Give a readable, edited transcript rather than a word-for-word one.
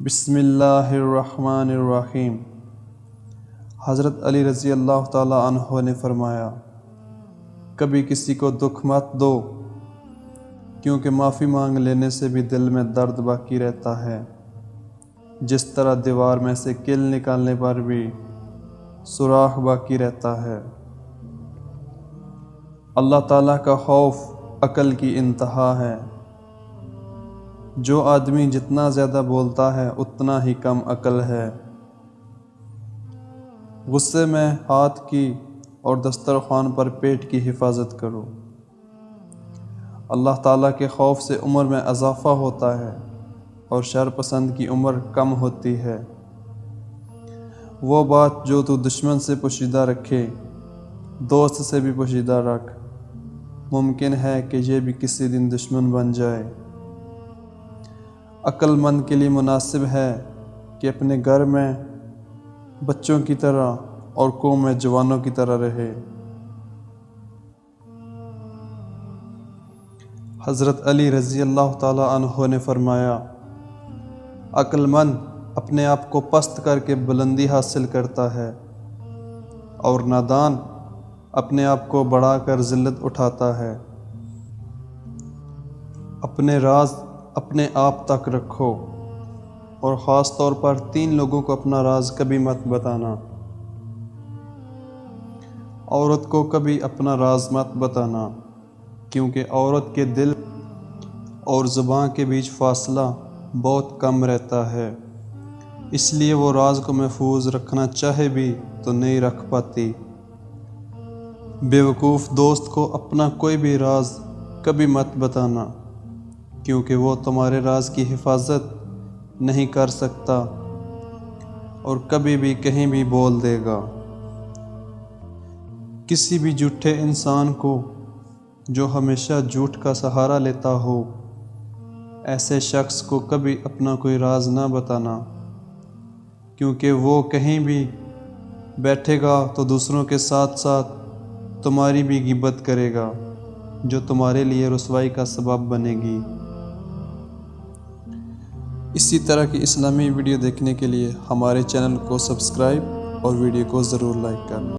بسم اللہ الرحمن الرحیم۔ حضرت علی رضی اللہ تعالیٰ عنہ نے فرمایا، کبھی کسی کو دکھ مت دو، کیونکہ معافی مانگ لینے سے بھی دل میں درد باقی رہتا ہے، جس طرح دیوار میں سے کیل نکالنے پر بھی سوراخ باقی رہتا ہے۔ اللہ تعالیٰ کا خوف عقل کی انتہا ہے۔ جو آدمی جتنا زیادہ بولتا ہے اتنا ہی کم عقل ہے۔ غصے میں ہاتھ کی اور دسترخوان پر پیٹ کی حفاظت کرو۔ اللہ تعالیٰ کے خوف سے عمر میں اضافہ ہوتا ہے اور شر پسند کی عمر کم ہوتی ہے۔ وہ بات جو تو دشمن سے پوشیدہ رکھے، دوست سے بھی پوشیدہ رکھ، ممکن ہے کہ یہ بھی کسی دن دشمن بن جائے۔ عقل مند کے لیے مناسب ہے کہ اپنے گھر میں بچوں کی طرح اور قوم میں جوانوں کی طرح رہے۔ حضرت علی رضی اللہ تعالیٰ عنہ نے فرمایا، عقل مند اپنے آپ کو پست کر کے بلندی حاصل کرتا ہے، اور نادان اپنے آپ کو بڑھا کر ذلت اٹھاتا ہے۔ اپنے راز اپنے آپ تک رکھو، اور خاص طور پر 3 لوگوں کو اپنا راز کبھی مت بتانا۔ عورت کو کبھی اپنا راز مت بتانا، کیونکہ عورت کے دل اور زبان کے بیچ فاصلہ بہت کم رہتا ہے، اس لیے وہ راز کو محفوظ رکھنا چاہے بھی تو نہیں رکھ پاتی۔ بیوقوف دوست کو اپنا کوئی بھی راز کبھی مت بتانا، کیونکہ وہ تمہارے راز کی حفاظت نہیں کر سکتا اور کبھی بھی کہیں بھی بول دے گا۔ کسی بھی جھوٹے انسان کو جو ہمیشہ جھوٹ کا سہارا لیتا ہو، ایسے شخص کو کبھی اپنا کوئی راز نہ بتانا، کیونکہ وہ کہیں بھی بیٹھے گا تو دوسروں کے ساتھ ساتھ تمہاری بھی غیبت کرے گا، جو تمہارے لیے رسوائی کا سبب بنے گی۔ اسی طرح کی اسلامی ویڈیو دیکھنے کے لیے ہمارے چینل کو سبسکرائب اور ویڈیو کو ضرور لائک کرنا۔